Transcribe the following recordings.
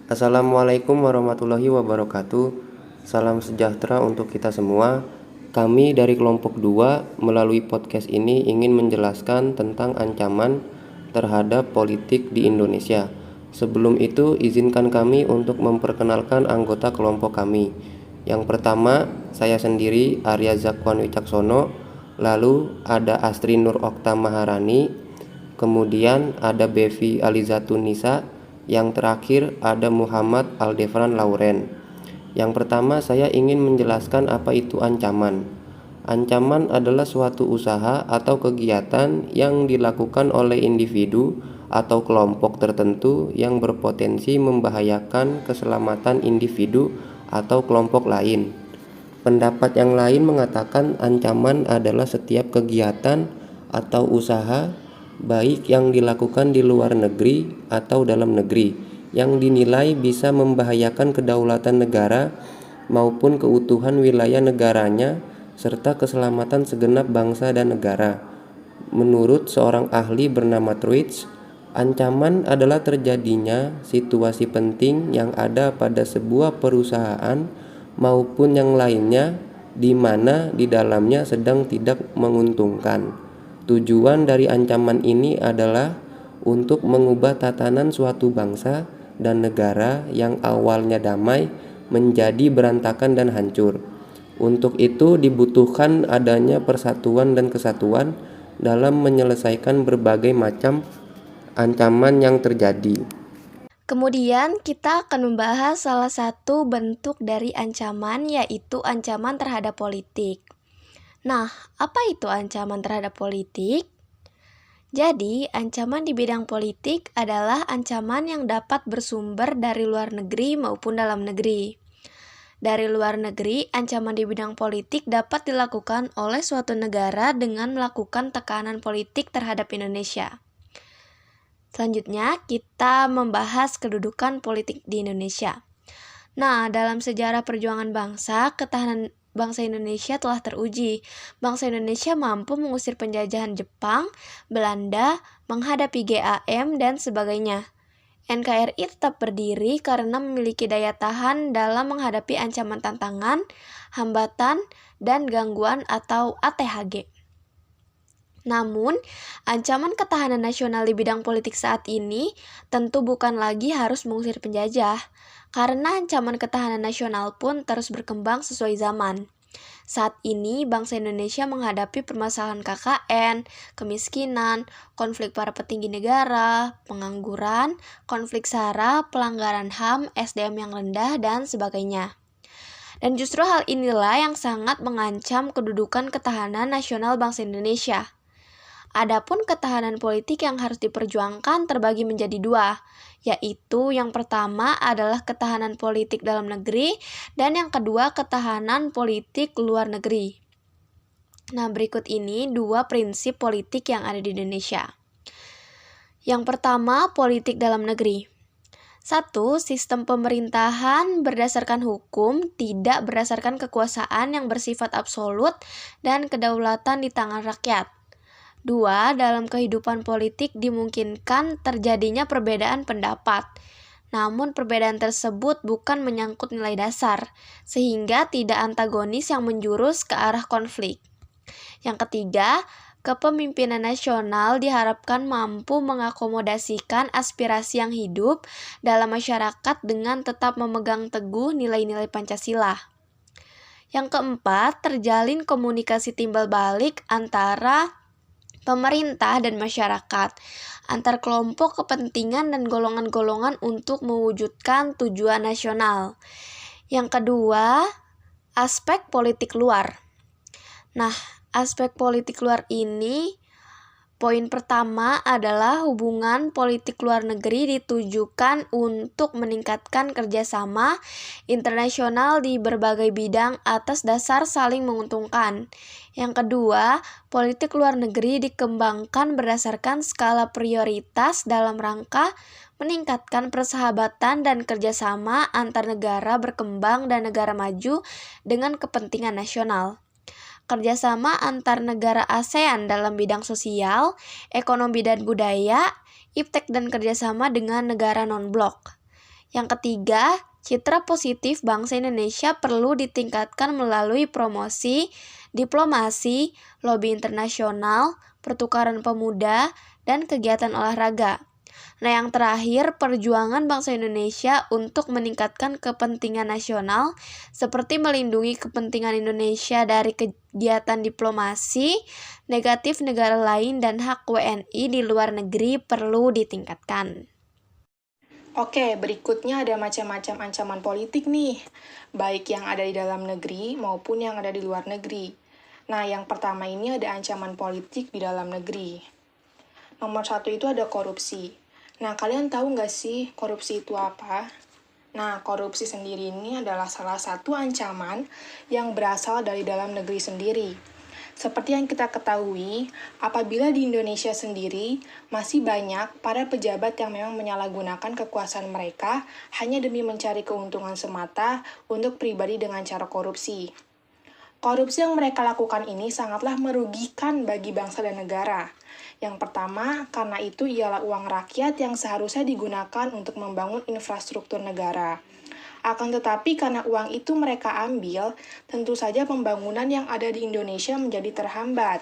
Assalamualaikum warahmatullahi wabarakatuh. Salam sejahtera untuk kita semua. Kami dari kelompok 2 melalui podcast ini ingin menjelaskan tentang ancaman terhadap politik di Indonesia. Sebelum itu, izinkan kami untuk memperkenalkan anggota kelompok kami. Yang pertama, saya sendiri Arya Zakwan Wicaksono. Lalu ada Astri Nur Okta Maharani. Kemudian ada Bevi Alizatun Nisa. Yang terakhir ada Muhammad Aldefran Lauren. Yang pertama, saya ingin menjelaskan apa itu ancaman. Ancaman adalah suatu usaha atau kegiatan yang dilakukan oleh individu atau kelompok tertentu yang berpotensi membahayakan keselamatan individu atau kelompok lain. Pendapat yang lain mengatakan ancaman adalah setiap kegiatan atau usaha baik yang dilakukan di luar negeri atau dalam negeri yang dinilai bisa membahayakan kedaulatan negara maupun keutuhan wilayah negaranya serta keselamatan segenap bangsa dan negara. Menurut seorang ahli bernama Truits, ancaman adalah terjadinya situasi penting yang ada pada sebuah perusahaan maupun yang lainnya di mana di dalamnya sedang tidak menguntungkan. Tujuan dari ancaman ini adalah untuk mengubah tatanan suatu bangsa dan negara yang awalnya damai menjadi berantakan dan hancur. Untuk itu dibutuhkan adanya persatuan dan kesatuan dalam menyelesaikan berbagai macam ancaman yang terjadi. Kemudian kita akan membahas salah satu bentuk dari ancaman, yaitu ancaman terhadap politik. Nah, apa itu ancaman terhadap politik? Jadi, ancaman di bidang politik adalah ancaman yang dapat bersumber dari luar negeri maupun dalam negeri. Dari luar negeri, ancaman di bidang politik dapat dilakukan oleh suatu negara dengan melakukan tekanan politik terhadap Indonesia. Selanjutnya, kita membahas kedudukan politik di Indonesia. Nah, dalam sejarah perjuangan bangsa, ketahanan bangsa Indonesia telah teruji. Bangsa Indonesia mampu mengusir penjajahan Jepang, Belanda, menghadapi GAM, dan sebagainya. NKRI tetap berdiri karena memiliki daya tahan dalam menghadapi ancaman tantangan, hambatan, dan gangguan atau ATHG. Namun, ancaman ketahanan nasional di bidang politik saat ini tentu bukan lagi harus mengusir penjajah, karena ancaman ketahanan nasional pun terus berkembang sesuai zaman. Saat ini, bangsa Indonesia menghadapi permasalahan KKN, kemiskinan, konflik para petinggi negara, pengangguran, konflik SARA, pelanggaran HAM, SDM yang rendah, dan sebagainya. Dan justru hal inilah yang sangat mengancam kedudukan ketahanan nasional bangsa Indonesia. Adapun ketahanan politik yang harus diperjuangkan terbagi menjadi dua, yaitu yang pertama adalah ketahanan politik dalam negeri dan yang kedua ketahanan politik luar negeri. Nah, berikut ini dua prinsip politik yang ada di Indonesia. Yang pertama, politik dalam negeri. 1. Sistem pemerintahan berdasarkan hukum, tidak berdasarkan kekuasaan yang bersifat absolut dan kedaulatan di tangan rakyat. 2. Dalam kehidupan politik dimungkinkan terjadinya perbedaan pendapat. Namun perbedaan tersebut bukan menyangkut nilai dasar, sehingga tidak antagonis yang menjurus ke arah konflik. Yang ketiga, kepemimpinan nasional diharapkan mampu mengakomodasikan aspirasi yang hidup dalam masyarakat dengan tetap memegang teguh nilai-nilai Pancasila. Yang keempat, terjalin komunikasi timbal balik antara pemerintah dan masyarakat, antar kelompok kepentingan dan golongan-golongan untuk mewujudkan tujuan nasional. Yang kedua, aspek politik luar. Nah, aspek politik luar ini, poin pertama adalah hubungan politik luar negeri ditujukan untuk meningkatkan kerjasama internasional di berbagai bidang atas dasar saling menguntungkan. Yang kedua, politik luar negeri dikembangkan berdasarkan skala prioritas dalam rangka meningkatkan persahabatan dan kerjasama antar negara berkembang dan negara maju dengan kepentingan nasional. Kerjasama antar negara ASEAN dalam bidang sosial, ekonomi dan budaya, iptek dan kerjasama dengan negara non-blok. Yang ketiga, citra positif bangsa Indonesia perlu ditingkatkan melalui promosi, diplomasi, lobi internasional, pertukaran pemuda, dan kegiatan olahraga. Nah, yang terakhir, perjuangan bangsa Indonesia untuk meningkatkan kepentingan nasional seperti melindungi kepentingan Indonesia dari kegiatan diplomasi negatif negara lain dan hak WNI di luar negeri perlu ditingkatkan. Oke, berikutnya ada macam-macam ancaman politik nih, baik yang ada di dalam negeri maupun yang ada di luar negeri. Nah, yang pertama ini ada ancaman politik di dalam negeri. Nomor satu itu ada korupsi. Nah, kalian tahu nggak sih korupsi itu apa? Nah, korupsi sendiri ini adalah salah satu ancaman yang berasal dari dalam negeri sendiri. Seperti yang kita ketahui, apabila di Indonesia sendiri masih banyak para pejabat yang memang menyalahgunakan kekuasaan mereka hanya demi mencari keuntungan semata untuk pribadi dengan cara korupsi. Korupsi yang mereka lakukan ini sangatlah merugikan bagi bangsa dan negara. Yang pertama, karena itu ialah uang rakyat yang seharusnya digunakan untuk membangun infrastruktur negara. Akan tetapi karena uang itu mereka ambil, tentu saja pembangunan yang ada di Indonesia menjadi terhambat.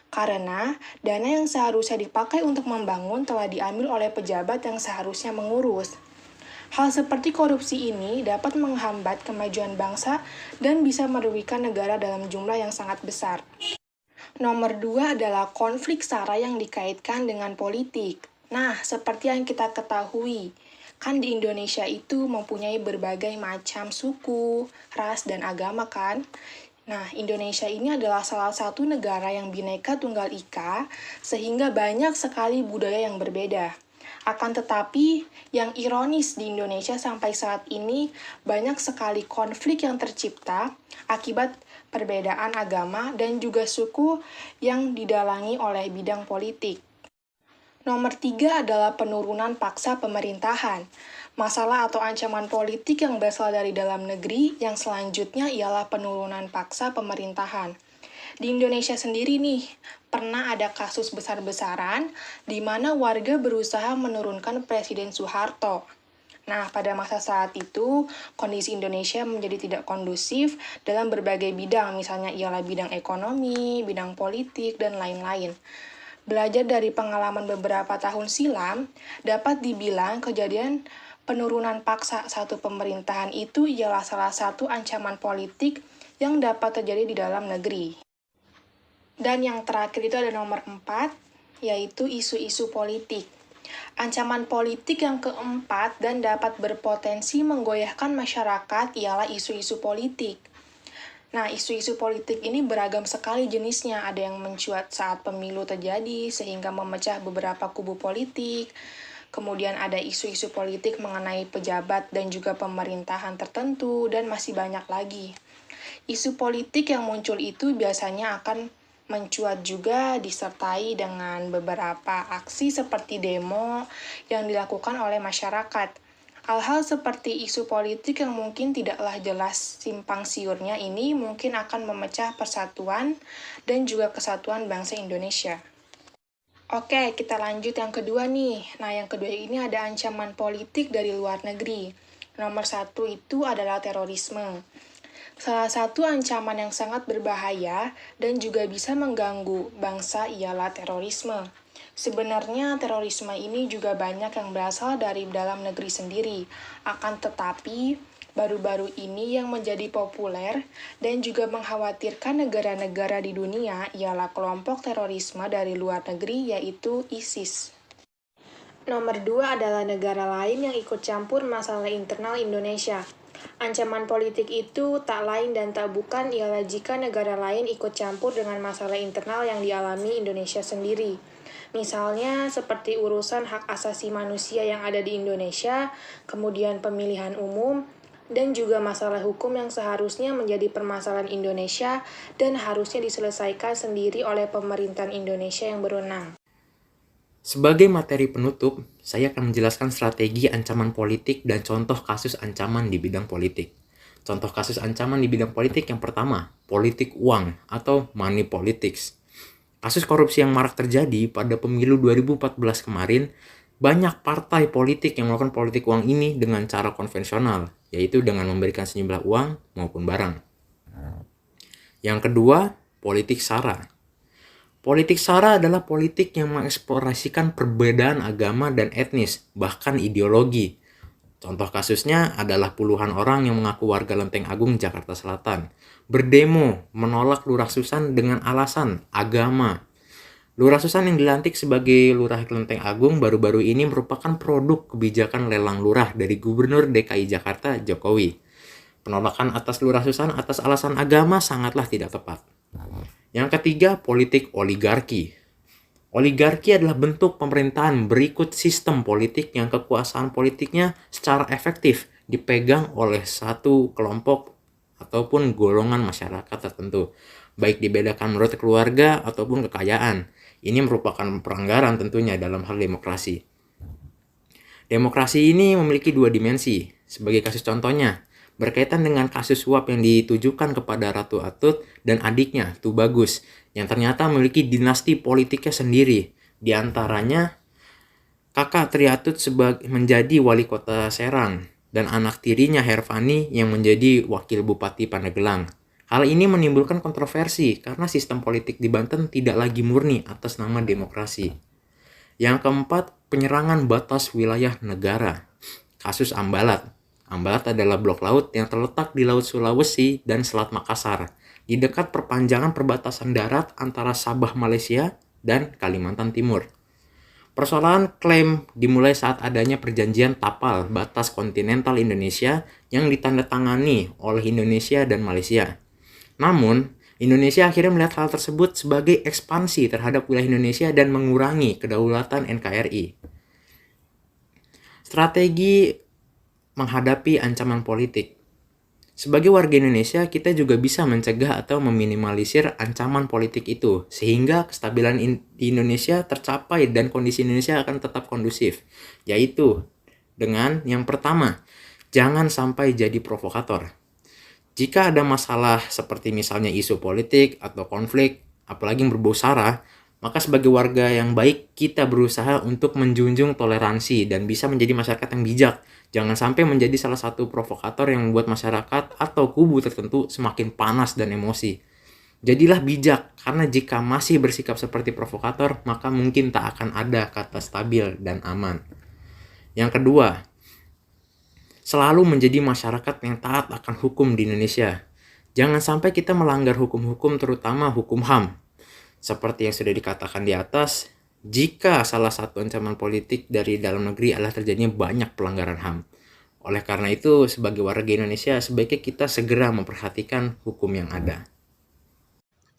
Karena dana yang seharusnya dipakai untuk membangun telah diambil oleh pejabat yang seharusnya mengurus. Hal seperti korupsi ini dapat menghambat kemajuan bangsa dan bisa merugikan negara dalam jumlah yang sangat besar. Nomor 2 adalah konflik SARA yang dikaitkan dengan politik. Nah, seperti yang kita ketahui, kan di Indonesia itu mempunyai berbagai macam suku, ras, dan agama kan? Nah, Indonesia ini adalah salah satu negara yang Bhinneka Tunggal Ika, sehingga banyak sekali budaya yang berbeda. Akan tetapi, yang ironis di Indonesia sampai saat ini, banyak sekali konflik yang tercipta akibat perbedaan agama dan juga suku yang didalangi oleh bidang politik. Nomor 3 adalah penurunan paksa pemerintahan. Masalah atau ancaman politik yang berasal dari dalam negeri yang selanjutnya ialah penurunan paksa pemerintahan. Di Indonesia sendiri nih, pernah ada kasus besar-besaran di mana warga berusaha menurunkan Presiden Soeharto. Nah, pada masa saat itu, kondisi Indonesia menjadi tidak kondusif dalam berbagai bidang, misalnya ialah bidang ekonomi, bidang politik, dan lain-lain. Belajar dari pengalaman beberapa tahun silam, dapat dibilang kejadian penurunan paksa satu pemerintahan itu ialah salah satu ancaman politik yang dapat terjadi di dalam negeri. Dan yang terakhir itu ada nomor 4, yaitu isu-isu politik. Ancaman politik yang keempat dan dapat berpotensi menggoyahkan masyarakat ialah isu-isu politik. Nah, isu-isu politik ini beragam sekali jenisnya. Ada yang mencuat saat pemilu terjadi sehingga memecah beberapa kubu politik. Kemudian ada isu-isu politik mengenai pejabat dan juga pemerintahan tertentu, dan masih banyak lagi. Isu politik yang muncul itu biasanya akan mencuat juga disertai dengan beberapa aksi seperti demo yang dilakukan oleh masyarakat. Hal-hal seperti isu politik yang mungkin tidaklah jelas simpang siurnya ini mungkin akan memecah persatuan dan juga kesatuan bangsa Indonesia. Oke, kita lanjut yang kedua nih. Nah, yang kedua ini ada ancaman politik dari luar negeri. Nomor 1 itu adalah terorisme. Salah satu ancaman yang sangat berbahaya dan juga bisa mengganggu bangsa ialah terorisme. Sebenarnya terorisme ini juga banyak yang berasal dari dalam negeri sendiri. Akan tetapi, baru-baru ini yang menjadi populer dan juga mengkhawatirkan negara-negara di dunia ialah kelompok terorisme dari luar negeri yaitu ISIS. Nomor 2 adalah negara lain yang ikut campur masalah internal Indonesia. Ancaman politik itu tak lain dan tak bukan ialah jika negara lain ikut campur dengan masalah internal yang dialami Indonesia sendiri. Misalnya seperti urusan hak asasi manusia yang ada di Indonesia, kemudian pemilihan umum, dan juga masalah hukum yang seharusnya menjadi permasalahan Indonesia dan harusnya diselesaikan sendiri oleh pemerintahan Indonesia yang berwenang. Sebagai materi penutup, saya akan menjelaskan strategi ancaman politik dan contoh kasus ancaman di bidang politik. Contoh kasus ancaman di bidang politik yang pertama, politik uang atau money politics. Kasus korupsi yang marak terjadi pada pemilu 2014 kemarin Banyak partai politik yang melakukan politik uang ini dengan cara konvensional, yaitu dengan memberikan sejumlah uang maupun barang. Yang kedua, politik SARA. Politik SARA adalah politik yang mengeksplorasikan perbedaan agama dan etnis, bahkan ideologi. Contoh kasusnya adalah puluhan orang yang mengaku warga Lenteng Agung, Jakarta Selatan, berdemo menolak Lurah Susan dengan alasan agama. Lurah Susan yang dilantik sebagai Lurah Lenteng Agung baru-baru ini merupakan produk kebijakan lelang lurah dari Gubernur DKI Jakarta, Jokowi. Penolakan atas Lurah Susan atas alasan agama sangatlah tidak tepat. Yang ketiga, politik oligarki. Oligarki adalah bentuk pemerintahan berikut sistem politik yang kekuasaan politiknya secara efektif dipegang oleh satu kelompok ataupun golongan masyarakat tertentu, baik dibedakan menurut keluarga ataupun kekayaan. Ini merupakan pelanggaran tentunya dalam hal demokrasi. Demokrasi ini memiliki dua dimensi. Sebagai kasus contohnya, berkaitan dengan kasus suap yang ditujukan kepada Ratu Atut dan adiknya, Tubagus, yang ternyata memiliki dinasti politiknya sendiri. Di antaranya, kakak Tri Atut menjadi wali kota Serang, dan anak tirinya Hervani yang menjadi wakil Bupati Pandeglang. Hal ini menimbulkan kontroversi karena sistem politik di Banten tidak lagi murni atas nama demokrasi. Yang keempat, penyerangan batas wilayah negara. Kasus Ambalat. Ambalat adalah blok laut yang terletak di Laut Sulawesi dan Selat Makassar, di dekat perpanjangan perbatasan darat antara Sabah Malaysia dan Kalimantan Timur. Persoalan klaim dimulai saat adanya perjanjian tapal batas kontinental Indonesia yang ditandatangani oleh Indonesia dan Malaysia. Namun, Indonesia akhirnya melihat hal tersebut sebagai ekspansi terhadap wilayah Indonesia dan mengurangi kedaulatan NKRI. Strategi menghadapi ancaman politik. Sebagai warga Indonesia, kita juga bisa mencegah atau meminimalisir ancaman politik itu, sehingga kestabilan di Indonesia tercapai dan kondisi Indonesia akan tetap kondusif. Yaitu, dengan yang pertama, jangan sampai jadi provokator. Jika ada masalah seperti misalnya isu politik atau konflik, apalagi yang berbau sara, maka sebagai warga yang baik, kita berusaha untuk menjunjung toleransi dan bisa menjadi masyarakat yang bijak. Jangan sampai menjadi salah satu provokator yang membuat masyarakat atau kubu tertentu semakin panas dan emosi. Jadilah bijak, karena jika masih bersikap seperti provokator, maka mungkin tak akan ada kata stabil dan aman. Yang kedua, selalu menjadi masyarakat yang taat akan hukum di Indonesia. Jangan sampai kita melanggar hukum-hukum, terutama hukum HAM. Seperti yang sudah dikatakan di atas, jika salah satu ancaman politik dari dalam negeri adalah terjadinya banyak pelanggaran HAM. Oleh karena itu, sebagai warga Indonesia, sebaiknya kita segera memperhatikan hukum yang ada.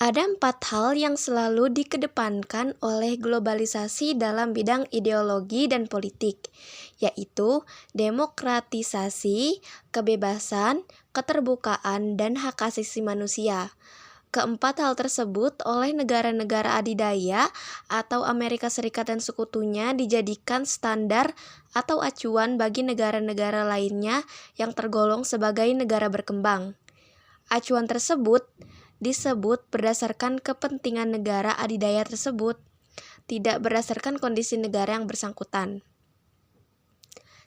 Ada 4 hal yang selalu dikedepankan oleh globalisasi dalam bidang ideologi dan politik, yaitu demokratisasi, kebebasan, keterbukaan, dan hak asasi manusia. Keempat hal tersebut oleh negara-negara adidaya atau Amerika Serikat dan sekutunya dijadikan standar atau acuan bagi negara-negara lainnya yang tergolong sebagai negara berkembang. Acuan tersebut disebut berdasarkan kepentingan negara adidaya tersebut, tidak berdasarkan kondisi negara yang bersangkutan.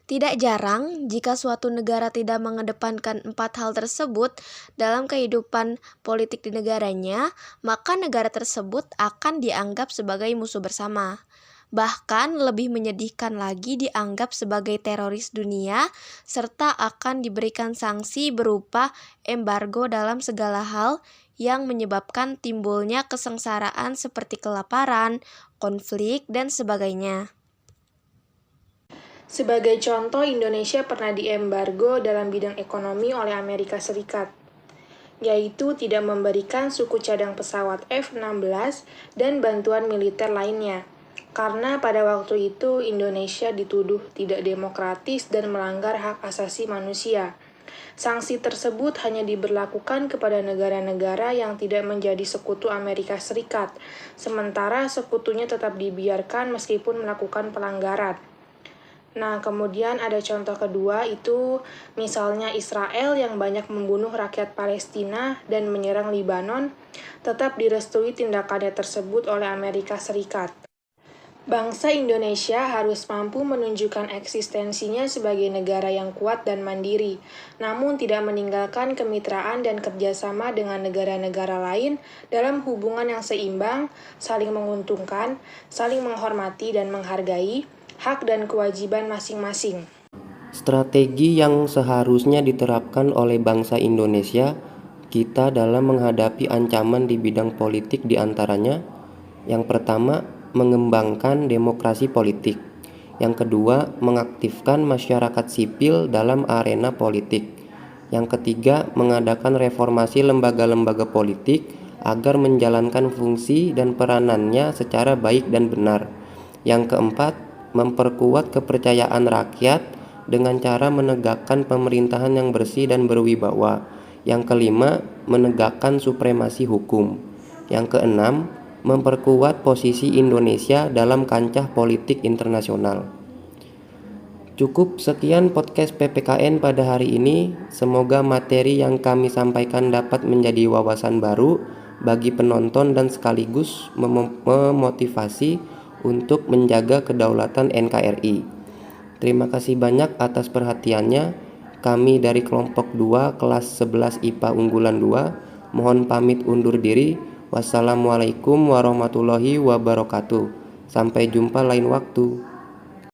Tidak jarang, jika suatu negara tidak mengedepankan 4 hal tersebut dalam kehidupan politik di negaranya, maka negara tersebut akan dianggap sebagai musuh bersama. Bahkan lebih menyedihkan lagi dianggap sebagai teroris dunia, serta akan diberikan sanksi berupa embargo dalam segala hal yang menyebabkan timbulnya kesengsaraan seperti kelaparan, konflik, dan sebagainya. Sebagai contoh, Indonesia pernah diembargo dalam bidang ekonomi oleh Amerika Serikat, yaitu tidak memberikan suku cadang pesawat F-16 dan bantuan militer lainnya, karena pada waktu itu Indonesia dituduh tidak demokratis dan melanggar hak asasi manusia. Sanksi tersebut hanya diberlakukan kepada negara-negara yang tidak menjadi sekutu Amerika Serikat, sementara sekutunya tetap dibiarkan meskipun melakukan pelanggaran. Nah, kemudian ada contoh kedua, itu misalnya Israel yang banyak membunuh rakyat Palestina dan menyerang Libanon, tetap direstui tindakannya tersebut oleh Amerika Serikat. Bangsa Indonesia harus mampu menunjukkan eksistensinya sebagai negara yang kuat dan mandiri, namun tidak meninggalkan kemitraan dan kerjasama dengan negara-negara lain dalam hubungan yang seimbang, saling menguntungkan, saling menghormati dan menghargai hak dan kewajiban masing-masing. Strategi yang seharusnya diterapkan oleh bangsa Indonesia kita dalam menghadapi ancaman di bidang politik diantaranya: yang pertama, mengembangkan demokrasi politik. Yang kedua, mengaktifkan masyarakat sipil dalam arena politik. Yang ketiga, mengadakan reformasi lembaga-lembaga politik agar menjalankan fungsi dan peranannya secara baik dan benar. Yang keempat, memperkuat kepercayaan rakyat dengan cara menegakkan pemerintahan yang bersih dan berwibawa. Yang kelima, menegakkan supremasi hukum. Yang keenam, memperkuat posisi Indonesia dalam kancah politik internasional. Cukup sekian podcast PPKN pada hari ini. Semoga materi yang kami sampaikan dapat menjadi wawasan baru bagi penonton dan sekaligus memotivasi untuk menjaga kedaulatan NKRI. Terima kasih banyak atas perhatiannya. Kami dari kelompok 2 kelas 11 IPA unggulan 2 mohon pamit undur diri. Wassalamualaikum warahmatullahi wabarakatuh. Sampai jumpa lain waktu.